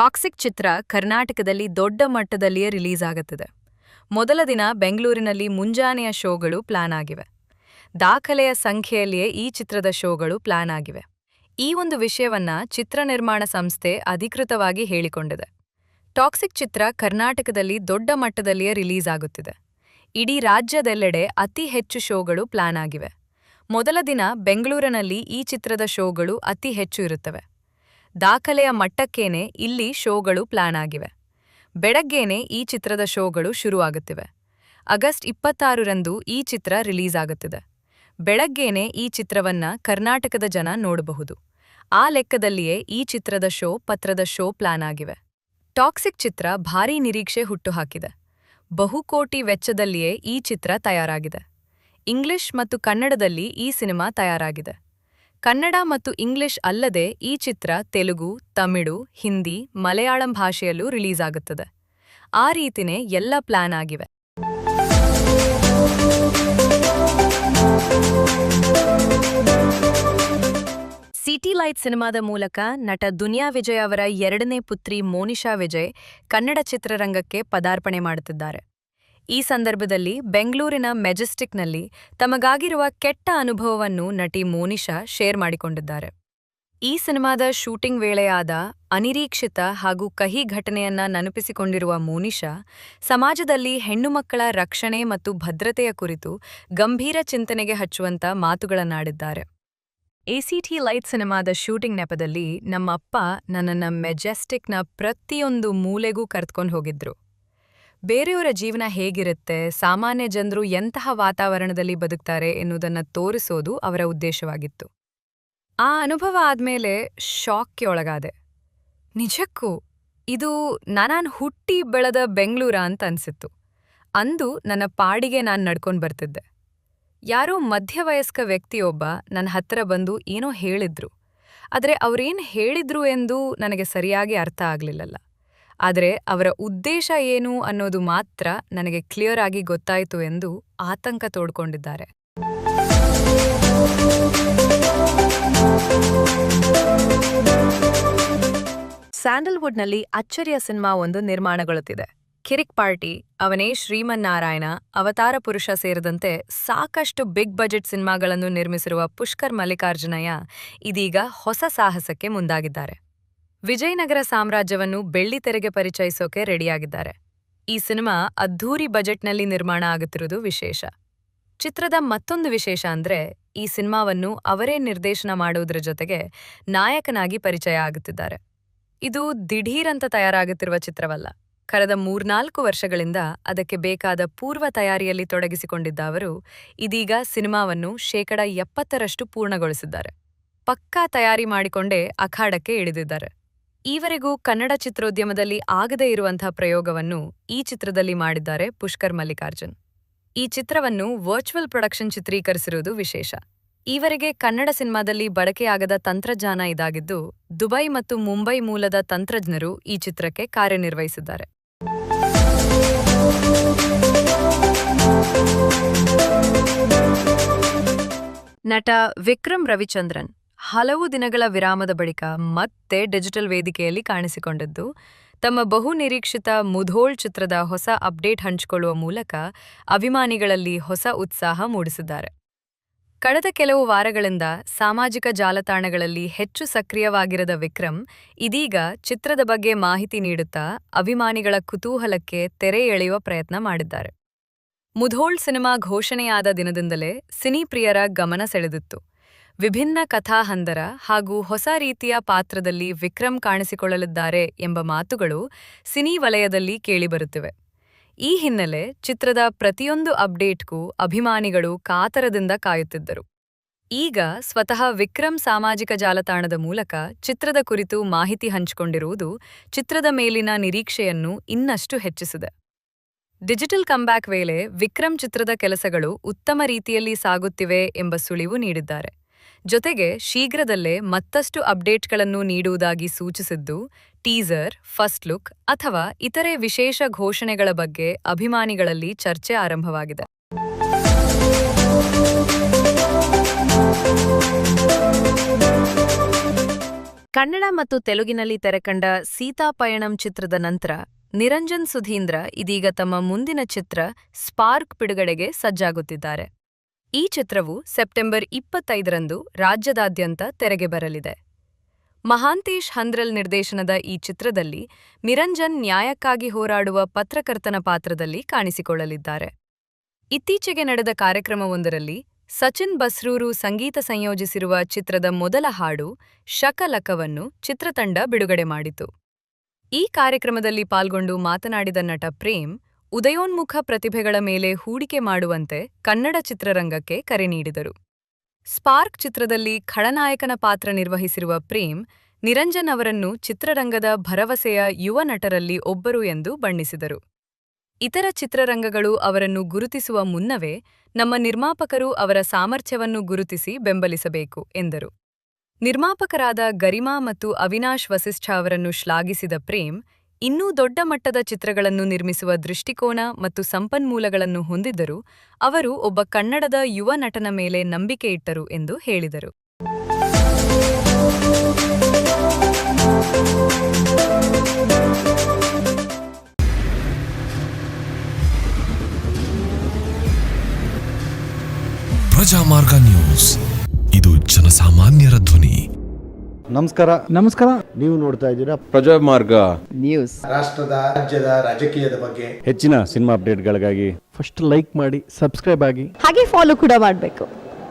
Toxic ಚಿತ್ರ ಕರ್ನಾಟಕದಲ್ಲಿ ದೊಡ್ಡ ಮಟ್ಟದಲ್ಲಿಯೇ release ಆಗುತ್ತಿದೆ. ಮೊದಲ ದಿನ ಬೆಂಗಳೂರಿನಲ್ಲಿ ಮುಂಜಾನೆಯ ಶೋಗಳು ಪ್ಲಾನ್ ಆಗಿವೆ. ದಾಖಲೆಯ ಸಂಖ್ಯೆಯಲ್ಲಿಯೇ ಈ ಚಿತ್ರದ ಶೋಗಳು ಪ್ಲಾನ್ ಆಗಿವೆ. ಈ ಒಂದು ವಿಷಯವನ್ನ ಚಿತ್ರ ನಿರ್ಮಾಣ ಸಂಸ್ಥೆ ಅಧಿಕೃತವಾಗಿ ಹೇಳಿಕೊಂಡಿದೆ. ಟಾಕ್ಸಿಕ್ ಚಿತ್ರ ಕರ್ನಾಟಕದಲ್ಲಿ ದೊಡ್ಡ ಮಟ್ಟದಲ್ಲಿಯೇ ರಿಲೀಸ್ ಆಗುತ್ತಿದೆ. ಇಡೀ ರಾಜ್ಯದೆಲ್ಲೆಡೆ ಅತಿ ಹೆಚ್ಚು ಶೋಗಳು ಪ್ಲಾನ್ ಆಗಿವೆ. ಮೊದಲ ದಿನ ಬೆಂಗಳೂರಿನಲ್ಲಿ ಈ ಚಿತ್ರದ ಶೋಗಳು ಅತಿ ಹೆಚ್ಚು ಇರುತ್ತವೆ. ದಾಖಲೆಯ ಮಟ್ಟಕ್ಕೇನೆ ಇಲ್ಲಿ ಶೋಗಳು ಪ್ಲಾನ್ ಆಗಿವೆ. ಬೆಳಗ್ಗೇನೆ ಈ ಚಿತ್ರದ ಶೋಗಳು ಶುರುವಾಗುತ್ತಿವೆ. ಆಗಸ್ಟ್ 26ರಂದು ಈ ಚಿತ್ರ ರಿಲೀಸ್ ಆಗುತ್ತಿದೆ. ಬೆಳಗ್ಗೇನೆ ಈ ಚಿತ್ರವನ್ನ ಕರ್ನಾಟಕದ ಜನ ನೋಡಬಹುದು. ಆ ಲೆಕ್ಕದಲ್ಲಿಯೇ ಈ ಚಿತ್ರದ ಶೋ ಪತ್ರದ ಶೋ ಪ್ಲಾನ್ ಆಗಿವೆ. ಟಾಕ್ಸಿಕ್ ಚಿತ್ರ ಭಾರೀ ನಿರೀಕ್ಷೆ ಹುಟ್ಟುಹಾಕಿದೆ. ಬಹುಕೋಟಿ ವೆಚ್ಚದಲ್ಲಿಯೇ ಈ ಚಿತ್ರ ತಯಾರಾಗಿದೆ. ಇಂಗ್ಲಿಷ್ ಮತ್ತು ಕನ್ನಡದಲ್ಲಿ ಈ ಸಿನಿಮಾ ತಯಾರಾಗಿದೆ. ಕನ್ನಡ ಮತ್ತು ಇಂಗ್ಲಿಷ್ ಅಲ್ಲದೆ ಈ ಚಿತ್ರ ತೆಲುಗು, ತಮಿಳು, ಹಿಂದಿ, ಮಲಯಾಳಂ ಭಾಷೆಯಲ್ಲೂ ರಿಲೀಸ್ ಆಗುತ್ತದೆ. ಆ ರೀತಿನೇ ಎಲ್ಲ ಪ್ಲಾನ್ ಆಗಿವೆ. ಸಿಟಿ ಲೈಟ್ ಸಿನಿಮಾದ ಮೂಲಕ ನಟ ದುನಿಯಾ ವಿಜಯ್ ಅವರ ಎರಡನೇ ಪುತ್ರಿ ಮೋನಿಶಾ ವಿಜಯ್ ಕನ್ನಡ ಚಿತ್ರರಂಗಕ್ಕೆ ಪದಾರ್ಪಣೆ ಮಾಡುತ್ತಿದ್ದಾರೆ. ಈ ಸಂದರ್ಭದಲ್ಲಿ ಬೆಂಗಳೂರಿನ ಮೆಜೆಸ್ಟಿಕ್ನಲ್ಲಿ ತಮಗಾಗಿರುವ ಕೆಟ್ಟ ಅನುಭವವನ್ನು ನಟಿ ಮೋನಿಶಾ ಶೇರ್ ಮಾಡಿಕೊಂಡಿದ್ದಾರೆ. ಈ ಸಿನಿಮಾದ ಶೂಟಿಂಗ್ ವೇಳೆಯಾದ ಅನಿರೀಕ್ಷಿತ ಹಾಗೂ ಕಹಿ ಘಟನೆಯನ್ನ ನೆನಪಿಸಿಕೊಂಡಿರುವ ಮೋನಿಶಾ, ಸಮಾಜದಲ್ಲಿ ಹೆಣ್ಣುಮಕ್ಕಳ ರಕ್ಷಣೆ ಮತ್ತು ಭದ್ರತೆಯ ಕುರಿತು ಗಂಭೀರ ಚಿಂತನೆಗೆ ಹಚ್ಚುವಂತ ಮಾತುಗಳನ್ನಾಡಿದ್ದಾರೆ. ಎಸಿಟಿ ಲೈಟ್ ಸಿನಿಮಾದ ಶೂಟಿಂಗ್ ನೆಪದಲ್ಲಿ ನಮ್ಮಪ್ಪ ನನ್ನನ್ನ ಮೆಜೆಸ್ಟಿಕ್ನ ಪ್ರತಿಯೊಂದು ಮೂಲೆಗೂ ಕರೆದುಕೊಂಡು ಹೋಗಿದ್ರು. ಬೇರೆಯವರ ಜೀವನ ಹೇಗಿರುತ್ತೆ, ಸಾಮಾನ್ಯ ಜನರು ಎಂತಹ ವಾತಾವರಣದಲ್ಲಿ ಬದುಕ್ತಾರೆ ಎನ್ನುವುದನ್ನು ತೋರಿಸೋದು ಅವರ ಉದ್ದೇಶವಾಗಿತ್ತು. ಆ ಅನುಭವ ಆದ್ಮೇಲೆ ಶಾಕ್ಗೆ ಒಳಗಾದೆ. ನಿಜಕ್ಕೂ ಇದು ನಾನ್ ಹುಟ್ಟಿ ಬೆಳೆದ ಬೆಂಗಳೂರ ಅಂತ ಅನ್ಸಿತ್ತು. ಅಂದು ನನ್ನ ಪಾಡಿಗೆ ನಾನು ನಡ್ಕೊಂಡು ಬರ್ತಿದ್ದೆ. ಯಾರೋ ಮಧ್ಯವಯಸ್ಕ ವ್ಯಕ್ತಿಯೊಬ್ಬ ನನ್ನ ಹತ್ತಿರ ಬಂದು ಏನೋ ಹೇಳಿದ್ರು. ಆದರೆ ಅವರೇನು ಹೇಳಿದ್ರು ಎಂದು ನನಗೆ ಸರಿಯಾಗಿ ಅರ್ಥ ಆಗ್ಲಿಲ್ಲಲ್ಲ. ಆದರೆ ಅವರ ಉದ್ದೇಶ ಏನು ಅನ್ನೋದು ಮಾತ್ರ ನನಗೆ ಕ್ಲಿಯರ್ ಆಗಿ ಗೊತ್ತಾಯಿತು ಎಂದು ಆತಂಕ ತೋಡ್ಕೊಂಡಿದ್ದಾರೆ. ಸ್ಯಾಂಡಲ್ವುಡ್ನಲ್ಲಿ ಅಚ್ಚರಿಯ ಸಿನಿಮಾ ಒಂದು ನಿರ್ಮಾಣಗೊಳ್ಳುತ್ತಿದೆ. ಕಿರಿಕ್ ಪಾರ್ಟಿ, ಅವನೇ ಶ್ರೀಮನ್ನಾರಾಯಣ, ಅವತಾರ ಪುರುಷ ಸೇರಿದಂತೆ ಸಾಕಷ್ಟು ಬಿಗ್ ಬಜೆಟ್ ಸಿನಿಮಾಗಳನ್ನು ನಿರ್ಮಿಸಿರುವ ಪುಷ್ಕರ್ ಮಲ್ಲಿಕಾರ್ಜುನಯ್ಯ ಇದೀಗ ಹೊಸ ಸಾಹಸಕ್ಕೆ ಮುಂದಾಗಿದ್ದಾರೆ. ವಿಜಯನಗರ ಸಾಮ್ರಾಜ್ಯವನ್ನು ಬೆಳ್ಳಿತೆರೆಗೆ ಪರಿಚಯಿಸೋಕೆ ರೆಡಿಯಾಗಿದ್ದಾರೆ. ಈ ಸಿನಿಮಾ ಅದ್ಧೂರಿ ಬಜೆಟ್ನಲ್ಲಿ ನಿರ್ಮಾಣ ಆಗುತ್ತಿರುವುದು ವಿಶೇಷ. ಚಿತ್ರದ ಮತ್ತೊಂದು ವಿಶೇಷ ಅಂದ್ರೆ ಈ ಸಿನಿಮಾವನ್ನು ಅವರೇ ನಿರ್ದೇಶನ ಮಾಡುವುದರ ಜೊತೆಗೆ ನಾಯಕನಾಗಿ ಪರಿಚಯ ಆಗುತ್ತಿದ್ದಾರೆ. ಇದು ದಿಢೀರಂತ ತಯಾರಾಗುತ್ತಿರುವ ಚಿತ್ರವಲ್ಲ. ಕಳೆದ 3-4 ವರ್ಷಗಳಿಂದ ಅದಕ್ಕೆ ಬೇಕಾದ ಪೂರ್ವ ತಯಾರಿಯಲ್ಲಿ ತೊಡಗಿಸಿಕೊಂಡಿದ್ದ ಅವರು ಇದೀಗ ಸಿನಿಮಾವನ್ನು 70% ಪೂರ್ಣಗೊಳಿಸಿದ್ದಾರೆ. ಪಕ್ಕಾ ತಯಾರಿ ಮಾಡಿಕೊಂಡೇ ಅಖಾಡಕ್ಕೆ ಇಳಿದಿದ್ದಾರೆ. ಈವರೆಗೂ ಕನ್ನಡ ಚಿತ್ರೋದ್ಯಮದಲ್ಲಿ ಆಗದೇ ಇರುವಂತಹ ಪ್ರಯೋಗವನ್ನು ಈ ಚಿತ್ರದಲ್ಲಿ ಮಾಡಿದ್ದಾರೆ ಪುಷ್ಕರ್ ಮಲ್ಲಿಕಾರ್ಜುನ್. ಈ ಚಿತ್ರವನ್ನು ವರ್ಚುವಲ್ ಪ್ರೊಡಕ್ಷನ್ ಚಿತ್ರೀಕರಿಸಿರುವುದು ವಿಶೇಷ. ಈವರೆಗೆ ಕನ್ನಡ ಸಿನಿಮಾದಲ್ಲಿ ಬಳಕೆಯಾಗದ ತಂತ್ರಜ್ಞಾನ ಇದಾಗಿದ್ದು, ದುಬೈ ಮತ್ತು ಮುಂಬೈ ಮೂಲದ ತಂತ್ರಜ್ಞರು ಈ ಚಿತ್ರಕ್ಕೆ ಕಾರ್ಯನಿರ್ವಹಿಸಿದ್ದಾರೆ. ನಟ ವಿಕ್ರಮ್ ರವಿಚಂದ್ರನ್ ಹಲವು ದಿನಗಳ ವಿರಾಮದ ಬಳಿಕ ಮತ್ತೆ ಡಿಜಿಟಲ್ ವೇದಿಕೆಯಲ್ಲಿ ಕಾಣಿಸಿಕೊಂಡಿದ್ದು, ತಮ್ಮ ಬಹು ನಿರೀಕ್ಷಿತ ಮುಧೋಳ್ ಚಿತ್ರದ ಹೊಸ ಅಪ್ಡೇಟ್ ಹಂಚಿಕೊಳ್ಳುವ ಮೂಲಕ ಅಭಿಮಾನಿಗಳಲ್ಲಿ ಹೊಸ ಉತ್ಸಾಹ ಮೂಡಿಸಿದ್ದಾರೆ. ಕಳೆದ ಕೆಲವು ವಾರಗಳಿಂದ ಸಾಮಾಜಿಕ ಜಾಲತಾಣಗಳಲ್ಲಿ ಹೆಚ್ಚು ಸಕ್ರಿಯವಾಗಿರದ ವಿಕ್ರಮ್ ಇದೀಗ ಚಿತ್ರದ ಬಗ್ಗೆ ಮಾಹಿತಿ ನೀಡುತ್ತಾ ಅಭಿಮಾನಿಗಳ ಕುತೂಹಲಕ್ಕೆ ತೆರೆ ಎಳೆಯುವ ಪ್ರಯತ್ನ ಮಾಡಿದ್ದಾರೆ. ಮುಧೋಳ್ ಸಿನಿಮಾ ಘೋಷಣೆಯಾದ ದಿನದಿಂದಲೇ ಸಿನಿ ಪ್ರಿಯರ ಗಮನ ಸೆಳೆದಿತ್ತು. ವಿಭಿನ್ನ ಕಥಾಹಂದರ ಹಾಗೂ ಹೊಸ ರೀತಿಯ ಪಾತ್ರದಲ್ಲಿ ವಿಕ್ರಮ್ ಕಾಣಿಸಿಕೊಳ್ಳಲಿದ್ದಾರೆ ಎಂಬ ಮಾತುಗಳು ಸಿನಿ ವಲಯದಲ್ಲಿ ಕೇಳಿಬರುತ್ತಿವೆ. ಈ ಹಿನ್ನೆಲೆ ಚಿತ್ರದ ಪ್ರತಿಯೊಂದು ಅಪ್ಡೇಟ್ಗೂ ಅಭಿಮಾನಿಗಳು ಕಾತರದಿಂದ ಕಾಯುತ್ತಿದ್ದರು. ಈಗ ಸ್ವತಃ ವಿಕ್ರಮ್ ಸಾಮಾಜಿಕ ಜಾಲತಾಣದ ಮೂಲಕ ಚಿತ್ರದ ಕುರಿತು ಮಾಹಿತಿ ಹಂಚಿಕೊಂಡಿರುವುದು ಚಿತ್ರದ ಮೇಲಿನ ನಿರೀಕ್ಷೆಯನ್ನು ಇನ್ನಷ್ಟು ಹೆಚ್ಚಿಸಿದೆ. ಡಿಜಿಟಲ್ ಕಂಬ್ಯಾಕ್ ವೇಳೆ ವಿಕ್ರಮ್ ಚಿತ್ರದ ಕೆಲಸಗಳು ಉತ್ತಮ ರೀತಿಯಲ್ಲಿ ಸಾಗುತ್ತಿವೆ ಎಂಬ ಸುಳಿವು ನೀಡಿದ್ದಾರೆ. ಜೊತೆಗೆ ಶೀಘ್ರದಲ್ಲೇ ಮತ್ತಷ್ಟು ಅಪ್ಡೇಟ್ಗಳನ್ನು ನೀಡುವುದಾಗಿ ಸೂಚಿಸಿದ್ದು, ಟೀಸರ್, ಫಸ್ಟ್ ಲುಕ್ ಅಥವಾ ಇತರೆ ವಿಶೇಷ ಘೋಷಣೆಗಳ ಬಗ್ಗೆ ಅಭಿಮಾನಿಗಳಲ್ಲಿ ಚರ್ಚೆ ಆರಂಭವಾಗಿದೆ. ಕನ್ನಡ ಮತ್ತು ತೆಲುಗಿನಲ್ಲಿ ತೆರೆಕಂಡ ಸೀತಾಪಯಣಂ ಚಿತ್ರದ ನಂತರ ನಿರಂಜನ್ ಸುಧೀಂದ್ರ ಇದೀಗ ತಮ್ಮ ಮುಂದಿನ ಚಿತ್ರ ಸ್ಪಾರ್ಕ್ ಬಿಡುಗಡೆಗೆ ಸಜ್ಜಾಗುತ್ತಿದ್ದಾರೆ. ಈ ಚಿತ್ರವು ಸೆಪ್ಟೆಂಬರ್ 25ರಂದು ರಾಜ್ಯದಾದ್ಯಂತ ತೆರೆಗೆ ಬರಲಿದೆ. ಮಹಾಂತೇಶ್ ಹಂದ್ರಲ್ ನಿರ್ದೇಶನದ ಈ ಚಿತ್ರದಲ್ಲಿ ನಿರಂಜನ್ ನ್ಯಾಯಕ್ಕಾಗಿ ಹೋರಾಡುವ ಪತ್ರಕರ್ತನ ಪಾತ್ರದಲ್ಲಿ ಕಾಣಿಸಿಕೊಳ್ಳಲಿದ್ದಾರೆ. ಇತ್ತೀಚೆಗೆ ನಡೆದ ಕಾರ್ಯಕ್ರಮವೊಂದರಲ್ಲಿ ಸಚಿನ್ ಬಸ್ರೂರು ಸಂಗೀತ ಸಂಯೋಜಿಸಿರುವ ಚಿತ್ರದ ಮೊದಲ ಹಾಡು ಶಕಲಕವನ್ನು ಚಿತ್ರತಂಡ ಬಿಡುಗಡೆ ಮಾಡಿತು. ಈ ಕಾರ್ಯಕ್ರಮದಲ್ಲಿ ಪಾಲ್ಗೊಂಡು ಮಾತನಾಡಿದ ನಟ ಪ್ರೇಮ್, ಉದಯೋನ್ಮುಖ ಪ್ರತಿಭೆಗಳ ಮೇಲೆ ಹೂಡಿಕೆ ಮಾಡುವಂತೆ ಕನ್ನಡ ಚಿತ್ರರಂಗಕ್ಕೆ ಕರೆ ನೀಡಿದರು. ಸ್ಪಾರ್ಕ್ ಚಿತ್ರದಲ್ಲಿ ಖಳನಾಯಕನ ಪಾತ್ರ ನಿರ್ವಹಿಸಿರುವ ಪ್ರೇಮ್, ನಿರಂಜನ್ ಅವರನ್ನು ಚಿತ್ರರಂಗದ ಭರವಸೆಯ ಯುವ ನಟರಲ್ಲಿ ಒಬ್ಬರು ಎಂದು ಬಣ್ಣಿಸಿದರು. ಇತರ ಚಿತ್ರರಂಗಗಳು ಅವರನ್ನು ಗುರುತಿಸುವ ಮುನ್ನವೇ ನಮ್ಮ ನಿರ್ಮಾಪಕರು ಅವರ ಸಾಮರ್ಥ್ಯವನ್ನು ಗುರುತಿಸಿ ಬೆಂಬಲಿಸಬೇಕು ಎಂದರು. ನಿರ್ಮಾಪಕರಾದ ಗರಿಮಾ ಮತ್ತು ಅವಿನಾಶ್ ವಸಿಷ್ಠ ಅವರನ್ನು ಶ್ಲಾಘಿಸಿದ ಪ್ರೇಮ್, ಇನ್ನೂ ದೊಡ್ಡ ಮಟ್ಟದ ಚಿತ್ರಗಳನ್ನು ನಿರ್ಮಿಸುವ ದೃಷ್ಟಿಕೋನ ಮತ್ತು ಸಂಪನ್ಮೂಲಗಳನ್ನು ಹೊಂದಿದ್ದರೂ ಅವರು ಒಬ್ಬ ಕನ್ನಡದ ಯುವ ನಟನ ಮೇಲೆ ನಂಬಿಕೆ ಇಟ್ಟರು ಎಂದು ಹೇಳಿದರು. ಪ್ರಜಾಮಾರ್ಗ ನ್ಯೂಸ್, ಇದು ಜನಸಾಮಾನ್ಯರ ಧ್ವನಿ. ನಮಸ್ಕಾರ. ನೀವು ನೋಡ್ತಾ ಇದ್ದೀರಾ ಪ್ರಜಾಮಾರ್ಗ ನ್ಯೂಸ್. ರಾಷ್ಟ್ರದ ರಾಜ್ಯದ ರಾಜಕೀಯದ ಬಗ್ಗೆ ಹೆಚ್ಚಿನ ಸಿನಿಮಾ ಅಪ್ಡೇಟ್ಗಳಿಗಾಗಿ ಫಸ್ಟ್ ಲೈಕ್ ಮಾಡಿ, ಸಬ್ಸ್ಕ್ರೈಬ್ ಆಗಿ, ಹಾಗೆ ಫಾಲೋ ಕೂಡ ಮಾಡಬೇಕು.